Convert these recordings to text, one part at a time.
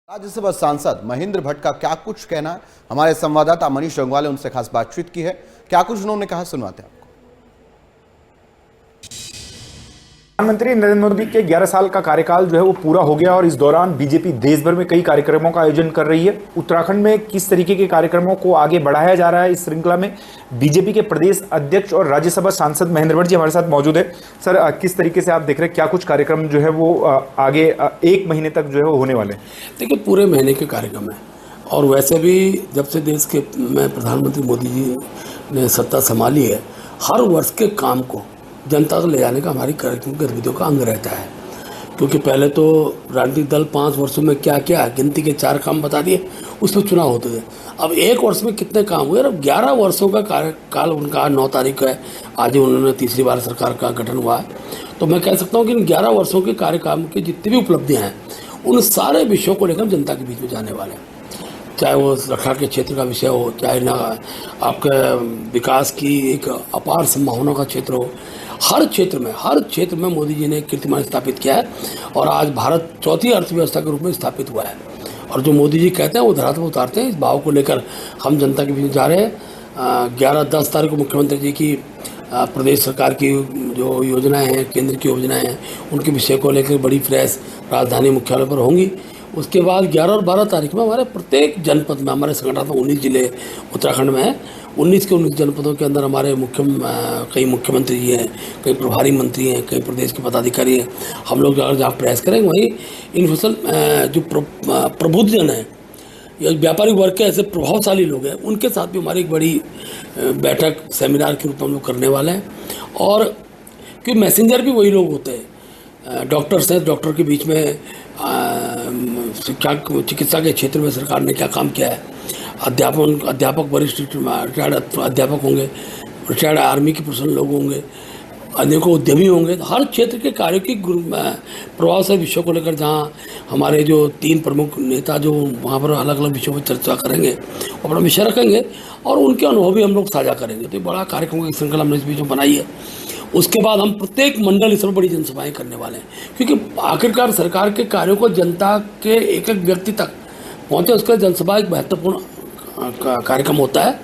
राज्यसभा सांसद महेंद्र भट्ट का क्या कुछ कहना है, हमारे संवाददाता मनीष रंगवाल ने उनसे खास बातचीत की है। क्या कुछ उन्होंने कहा, सुनवाते हैं आपको। प्रधानमंत्री नरेंद्र मोदी के 11 साल का कार्यकाल जो है वो पूरा हो गया और इस दौरान बीजेपी देश भर में कई कार्यक्रमों का आयोजन कर रही है। उत्तराखंड में किस तरीके के कार्यक्रमों को आगे बढ़ाया जा रहा है, इस श्रृंखला में बीजेपी के प्रदेश अध्यक्ष और राज्यसभा सांसद महेंद्र भट्ट जी हमारे साथ मौजूद है। सर, किस तरीके से आप देख रहे हैं, क्या कुछ कार्यक्रम जो है वो आगे एक महीने तक जो है वो होने वाले? देखिए, पूरे महीने के कार्यक्रम है और वैसे भी जब से देश के में प्रधानमंत्री मोदी जी ने सत्ता संभाली है, हर वर्ष के काम को जनता तक ले जाने का हमारी कार्यक्रम गतिविधियों का अंग रहता है। क्योंकि पहले तो राजनीतिक दल 5 वर्षों में क्या क्या गिनती के 4 काम बता दिए, उसमें चुनाव होते थे। अब 1 वर्ष में कितने काम हुए, अब 11 वर्षों का कार्यकाल उनका 9 तारीख है, आज उन्होंने तीसरी बार सरकार का गठन हुआ है। तो मैं कह सकता हूँ कि इन 11 वर्षों के कार्यकाल की जितनी भी उपलब्धियाँ हैं, उन सारे विषयों को लेकर जनता के बीच में जाने वाले हैं। चाहे वो रक्षा के क्षेत्र का विषय हो, चाहे ना आपके विकास की एक अपार संभावना का क्षेत्र हो, हर क्षेत्र में मोदी जी ने कीर्तिमान स्थापित किया है और आज भारत चौथी अर्थव्यवस्था के रूप में स्थापित हुआ है। और जो मोदी जी कहते हैं वो धरातल पर उतारते हैं। इस भाव को लेकर हम जनता के बीच जा रहे हैं। 11-10 तारीख को मुख्यमंत्री जी की प्रदेश सरकार की जो योजनाएं हैं, केंद्र की योजनाएं हैं, उनके विषय को लेकर बड़ी प्रेस राजधानी मुख्यालय पर होंगी। उसके बाद 11 और 12 तारीख में हमारे प्रत्येक जनपद में, हमारे संगठन में 19 जिले उत्तराखंड में हैं, 19 के 19 जनपदों के अंदर हमारे कई मुख्यमंत्री जी हैं, कई प्रभारी मंत्री हैं, कई प्रदेश के पदाधिकारी हैं। हम लोग अगर जहाँ प्रयास करेंगे वहीं इन फसल जो प्रबुद्धजन हैं या व्यापारिक वर्ग के ऐसे प्रभावशाली लोग हैं, उनके साथ भी हमारी एक बड़ी बैठक सेमिनार के रूप में हम लोग करने वाले हैं। और क्योंकि मैसेंजर भी वही लोग होते हैं, डॉक्टर्स हैं, डॉक्टर के बीच में चिकित्सा के क्षेत्र में सरकार ने क्या काम किया है, अध्यापक वरिष्ठ रिटायर्ड अध्यापक होंगे, रिटायर्ड आर्मी के पर्सनल लोग होंगे, अनेकों उद्यमी होंगे। हर क्षेत्र के कार्यों की प्रभाव से विषयों को लेकर जहाँ हमारे जो 3 प्रमुख नेता जो वहाँ पर अलग अलग विषयों पर चर्चा करेंगे, अपना विषय रखेंगे और उनके अनुभव भी हम लोग साझा करेंगे। तो बड़ा कार्यक्रम की श्रृंखला हमने इस बीच में बनाई है। उसके बाद हम प्रत्येक मंडल इस पर बड़ी जनसभाएं करने वाले हैं, क्योंकि आखिरकार सरकार के कार्यों को जनता के एक एक व्यक्ति तक पहुँचे, उसका जनसभा एक महत्वपूर्ण कार्यक्रम होता है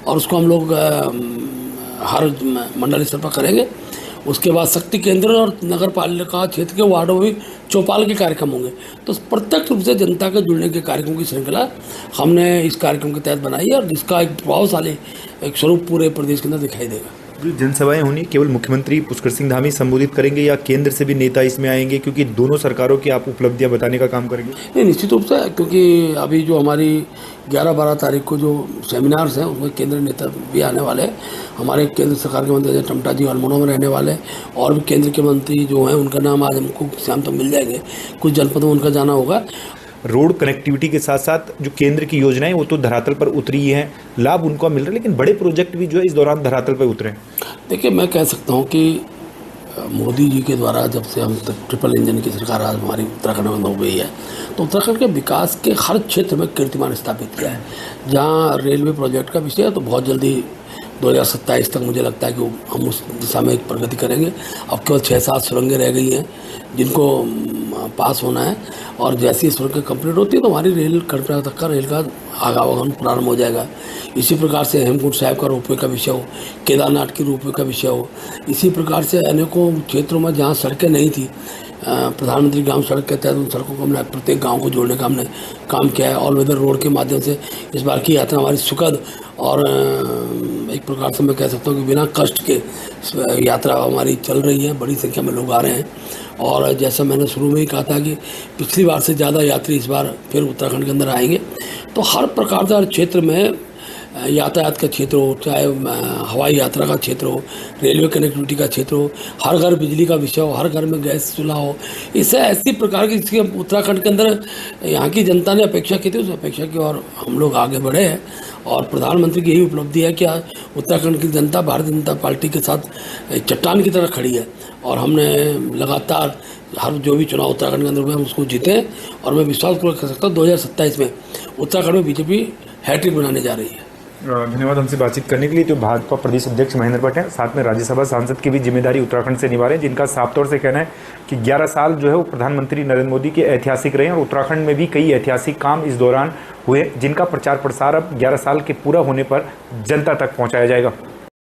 और उसको हम लोग हर मंडल स्तर पर करेंगे। उसके बाद शक्ति केंद्र और नगर पालिका क्षेत्र के वार्डों में भी चौपाल के कार्यक्रम होंगे। तो प्रत्यक्ष रूप से जनता के जुड़ने के कार्यक्रम की श्रृंखला हमने इस कार्यक्रम के तहत बनाई है और जिसका एक प्रभावशाली एक स्वरूप पूरे प्रदेश के अंदर दिखाई देगा। जो जनसभाएं होनी केवल मुख्यमंत्री पुष्कर सिंह धामी संबोधित करेंगे या केंद्र से भी नेता इसमें आएंगे, क्योंकि दोनों सरकारों की आप उपलब्धियां बताने का काम करेंगे? नहीं, निश्चित रूप से, क्योंकि अभी जो हमारी 11-12 तारीख को जो सेमिनार्स हैं उसमें केंद्र नेता भी आने वाले हैं। हमारे केंद्र सरकार के मंत्री टमटा जी अल्मोड़ा में रहने वाले हैं और भी केंद्र के मंत्री जो हैं उनका नाम आज हमको शाम तक मिल जाएंगे। कुछ जनपदों में उनका जाना होगा। रोड कनेक्टिविटी के साथ साथ जो केंद्र की योजनाएं वो तो धरातल पर उतरी हैं, लाभ उनको मिल रहा है, लेकिन बड़े प्रोजेक्ट भी जो है इस दौरान धरातल पर उतरे हैं। देखिए, मैं कह सकता हूँ कि मोदी जी के द्वारा जब से हम ट्रिपल इंजन की सरकार आज हमारी उत्तराखंड में हो गई है, तो उत्तराखंड के विकास के हर क्षेत्र में कीर्तिमान स्थापित किया है। जहाँ रेलवे प्रोजेक्ट का विषय है तो बहुत जल्दी 2027 तक मुझे लगता है कि हम उस दिशा में एक प्रगति करेंगे। अब केवल 6-7 सुरंगें रह गई हैं जिनको पास होना है और जैसी सुरंगें कंप्लीट होती है तो हमारी रेल कर्नाटक तक का रेल का आवागमन प्रारंभ हो जाएगा। इसी प्रकार से हेमकुंड साहिब का रोपवे का विषय हो, केदारनाथ की रोपवे का विषय हो, इसी प्रकार से अनेकों क्षेत्रों में जहाँ सड़कें नहीं थी, प्रधानमंत्री ग्राम सड़क के तहत उन सड़कों को हमने प्रत्येक गांव को जोड़ने का हमने काम किया है। ऑल वेदर रोड के माध्यम से इस बार की यात्रा हमारी सुखद और एक प्रकार से मैं कह सकता हूँ कि बिना कष्ट के यात्रा हमारी चल रही है। बड़ी संख्या में लोग आ रहे हैं और जैसा मैंने शुरू में ही कहा था कि पिछली बार से ज़्यादा यात्री इस बार फिर उत्तराखंड के अंदर आएंगे। तो हर प्रकार से हर क्षेत्र में यातायात का क्षेत्र हो, चाहे हवाई यात्रा का क्षेत्र हो, रेलवे कनेक्टिविटी का क्षेत्र हो, हर घर बिजली का विषय हो, हर घर में गैस चूल्हा हो, इससे ऐसी प्रकार की जिसकी उत्तराखंड के अंदर यहाँ की जनता ने अपेक्षा की थी, उस अपेक्षा की और हम लोग आगे बढ़े हैं। और प्रधानमंत्री की यही उपलब्धि है कि उत्तराखंड की जनता भारतीय जनता पार्टी के साथ चट्टान की तरह खड़ी है और हमने लगातार हर जो भी चुनाव उत्तराखंड के अंदर हुए हम उसको जीते हैं और मैं विश्वास कर सकता हूँ 2027 में उत्तराखंड में बीजेपी हैट्रिक बनाने जा रही है। धन्यवाद हमसे बातचीत करने के लिए। तो भाजपा प्रदेश अध्यक्ष महेंद्र भट्ट हैं, साथ में राज्यसभा सांसद की भी जिम्मेदारी उत्तराखंड से निभा रहे हैं, जिनका साफ तौर से कहना है कि 11 साल जो है वो प्रधानमंत्री नरेंद्र मोदी के ऐतिहासिक रहे हैं और उत्तराखंड में भी कई ऐतिहासिक काम इस दौरान हुए, जिनका प्रचार प्रसार अब 11 साल के पूरा होने पर जनता तक पहुंचाया जाएगा।